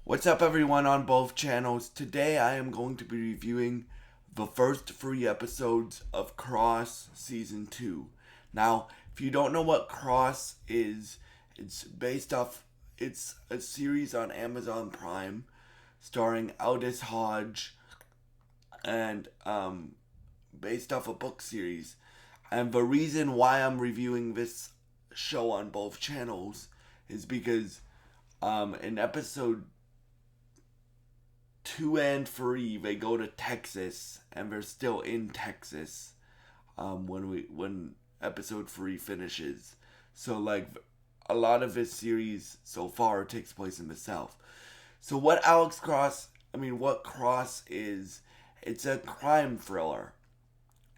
What's up, everyone, on both channels? Today I am going to be reviewing the first 3 episodes of Cross Season 2. Now, if you don't know what Cross is, it's a series on Amazon Prime starring Aldous Hodge and based off a book series. And the reason why I'm reviewing this show on both channels is because in episode 2 and 3 they go to Texas and they're still in Texas when episode 3 finishes. So like a lot of this series so far takes place in the South. So what Cross is, it's a crime thriller,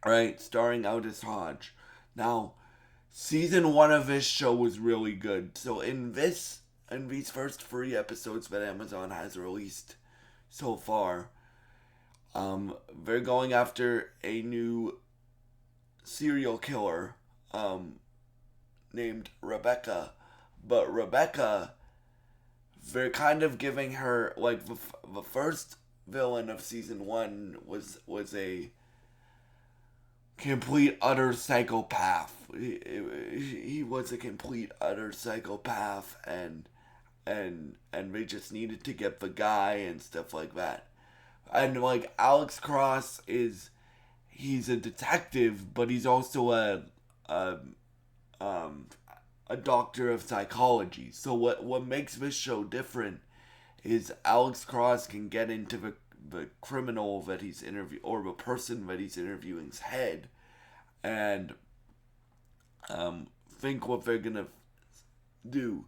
right? Starring Aldous Hodge. Now, season 1 of this show was really good. So in these first 3 episodes that Amazon has released so far, they're going after a new serial killer named Rebecca. But Rebecca, they're kind of giving her like the first villain of season 1 was a complete utter psychopath. He was a complete utter psychopath, and they just needed to get the guy and stuff like that. And like Alex Cross he's a detective, but he's also a um a doctor of psychology. So what makes this show different is Alex Cross can get into the criminal that he's interviewing, or the person that he's interviewing's head, and think what they're gonna do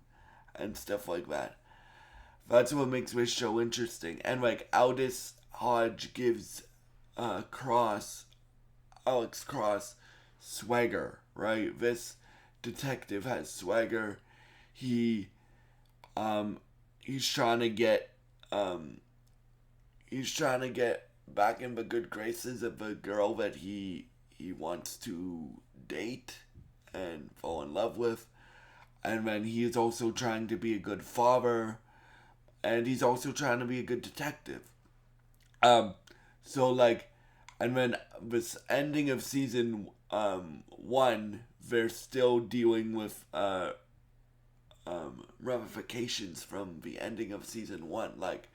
and stuff like that. That's what makes this show interesting. And like Aldous Hodge gives Cross Alex Cross swagger, right? This detective has swagger. He he's trying to get he's trying to get back in the good graces of the girl that he wants to date and fall in love with. And then he is also trying to be a good father, and he's also trying to be a good detective. Um, so like, and then this ending of season 1, they're still dealing with ramifications from the ending of season 1. Like,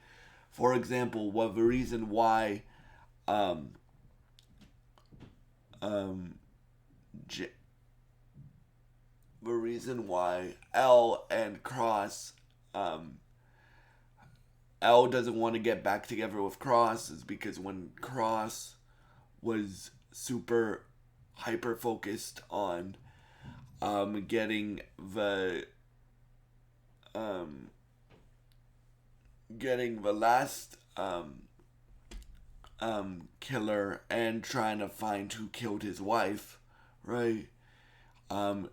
for example, what the reason why um, um, J- the reason why Elle and Cross Elle doesn't want to get back together with Cross is because when Cross was super hyper focused on getting um, the last killer and trying to find who killed his wife, right? Um,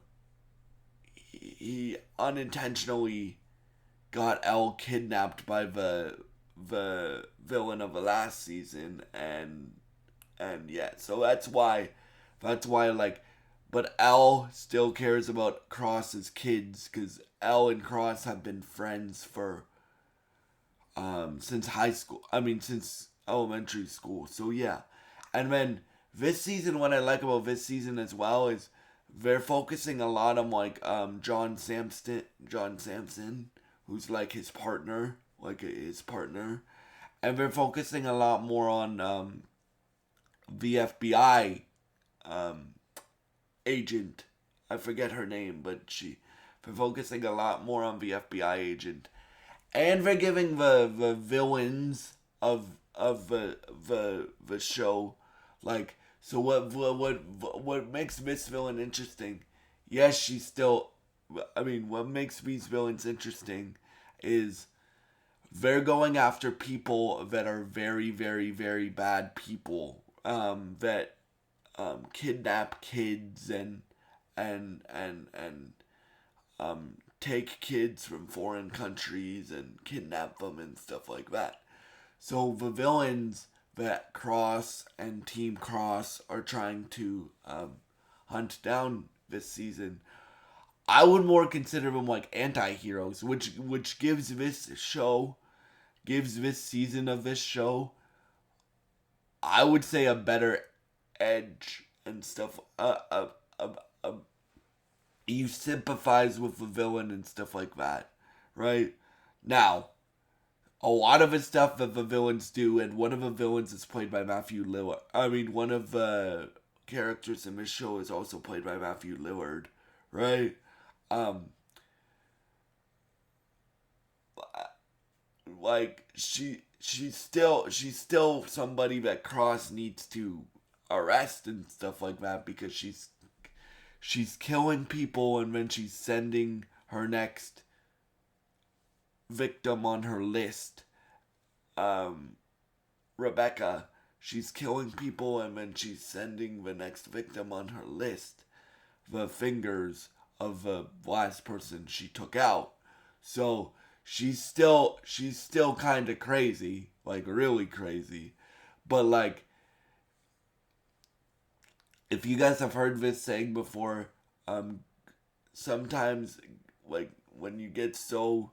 he unintentionally got Elle kidnapped by the villain of the last season, and yeah, so that's why like, but Elle still cares about Cross's kids because Elle and Cross have been friends for since high school. I mean, since elementary school. So yeah, and then this season, what I like about this season as well is they're focusing a lot on like John Samson, who's like his partner, and they're focusing a lot more on the FBI um, agent. I forget her name, but they're focusing a lot more on the FBI agent, and they're giving the villains of the show like, so what makes this villain interesting? Yes, she's still. I mean, what makes these villains interesting is they're going after people that are very, very, very bad people. That kidnap kids and take kids from foreign countries and kidnap them and stuff like that. So the villains that Cross and Team Cross are trying to hunt down this season, I would more consider them like anti-heroes, which gives this show gives this season of this show, I would say, a better edge and stuff. You sympathize with the villain and stuff like that, right? Now, a lot of the stuff that the villains do, and one of the villains is played by Matthew Lillard. I mean, one of the characters in this show is also played by Matthew Lillard, right? Um, like she's still somebody that Cross needs to arrest and stuff like that, because she's killing people, and then she's sending her next victim on her list. Um, Rebecca, she's killing people, and then she's sending the next victim on her list the fingers of the last person she took out. So she's still kind of crazy, like really crazy. But like, if you guys have heard this saying before, um, sometimes, like, when you get so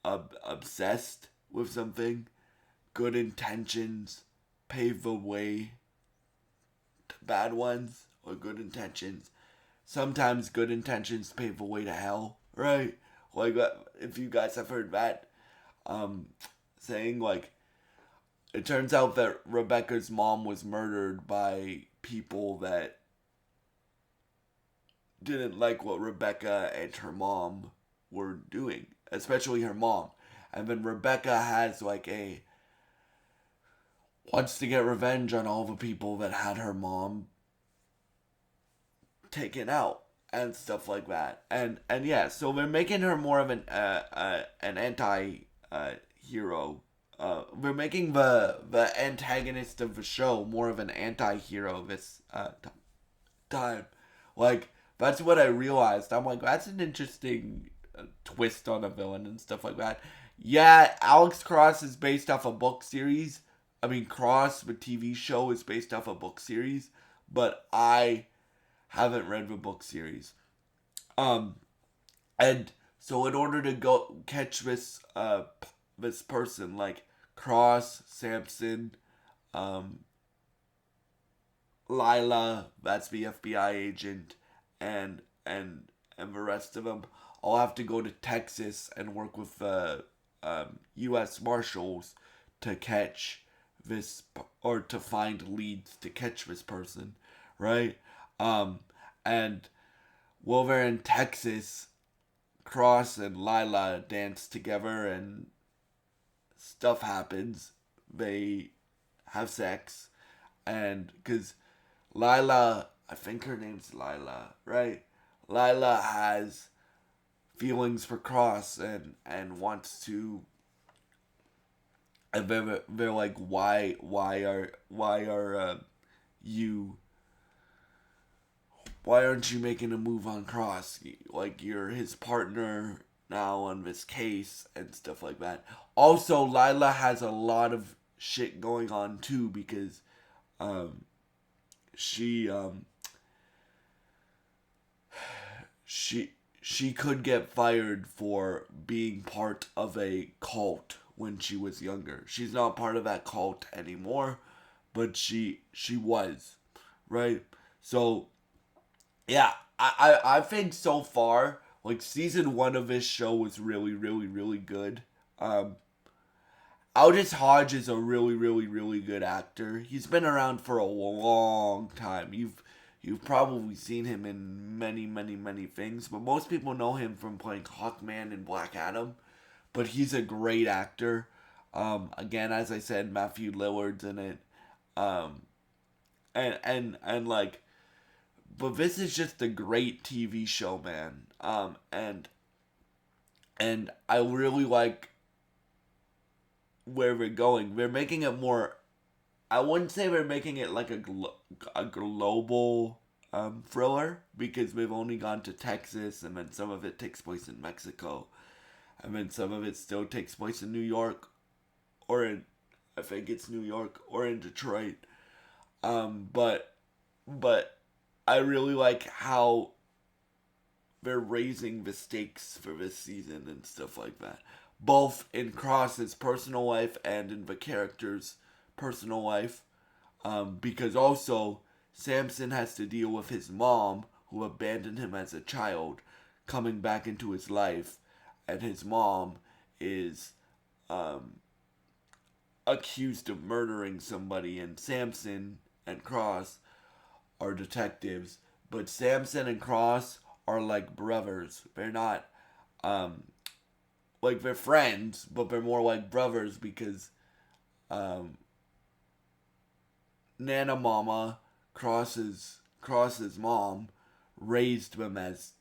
obsessed with something, good intentions pave the way to bad ones, or good intentions. Sometimes good intentions pave the way to hell, right? Like, if you guys have heard that um, saying, like, it turns out that Rebecca's mom was murdered by people that didn't like what Rebecca and her mom were doing, especially her mom. And then Rebecca has like a wants to get revenge on all the people that had her mom taken out and stuff like that. And yeah, so they're making her more of an anti hero. We're making the antagonist of the show more of an anti-hero this time. Like, that's what I realized. I'm like, that's an interesting twist on a villain and stuff like that. Yeah, Alex Cross is based off a book series. I mean, Cross, the TV show, is based off a book series, but I haven't read the book series. Um, and so in order to go catch this person, like Cross, Samson, um, Lila, that's the FBI agent, and the rest of them, I'll have to go to Texas and work with the U.S. Marshals to catch this, or to find leads to catch this person, right? Um, and while they're in Texas, Cross and Lila dance together, and stuff happens. They have sex, and because Lila, I think her name's Lila, right? Lila has feelings for Cross, and wants to. And they're like, why are you why aren't you making a move on Cross? Like, you're his partner now on this case and stuff like that. Also, Lila has a lot of shit going on too, because um, she she she could get fired for being part of a cult when she was younger. She's not part of that cult anymore, but she was, right? So yeah, I think so far, like, season one of this show was really, really, really good. Um, Aldous Hodge is a really, really, really good actor. He's been around for a long time. You've probably seen him in many, many, many things, but most people know him from playing Hawkman in Black Adam. But he's a great actor. Again, as I said, Matthew Lillard's in it. Um, and like, but this is just a great TV show, man. And I really like where we're going. We're making it more. I wouldn't say we're making it like a global thriller, because we've only gone to Texas, and then some of it takes place in Mexico, and then some of it still takes place in New York, or in, I think it's New York, or in Detroit. But I really like how they're raising the stakes for this season and stuff like that. both in Cross's personal life and in the character's personal life. Because also Samson has to deal with his mom, who abandoned him as a child, coming back into his life, and his mom is accused of murdering somebody, and Samson and Cross are detectives, but Samson and Cross are like brothers. They're not like they're friends, but they're more like brothers because Nana Mama, Cross's mom, raised them as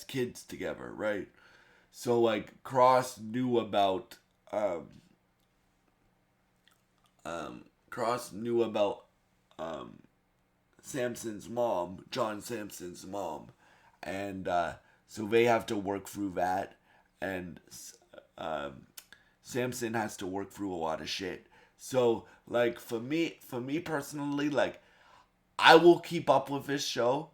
kids together, right? So like Cross knew about Cross knew about Samson's mom, John Samson's mom, and so they have to work through that, and Samson has to work through a lot of shit. So like for me personally, like I will keep up with this show.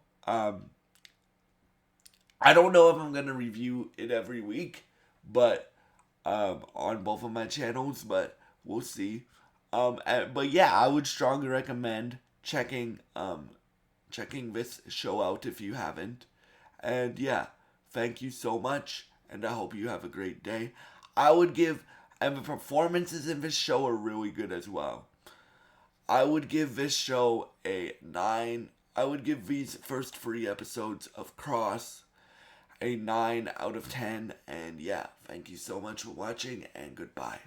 I don't know if I'm gonna review it every week, but on both of my channels, but we'll see. But yeah, I would strongly recommend checking this show out if you haven't. And yeah, thank you so much, and I hope you have a great day. I would give, and the performances in this show are really good as well. I would give this show a 9. I would give these first 3 episodes of Cross a 9 out of 10. And yeah, thank you so much for watching, and goodbye.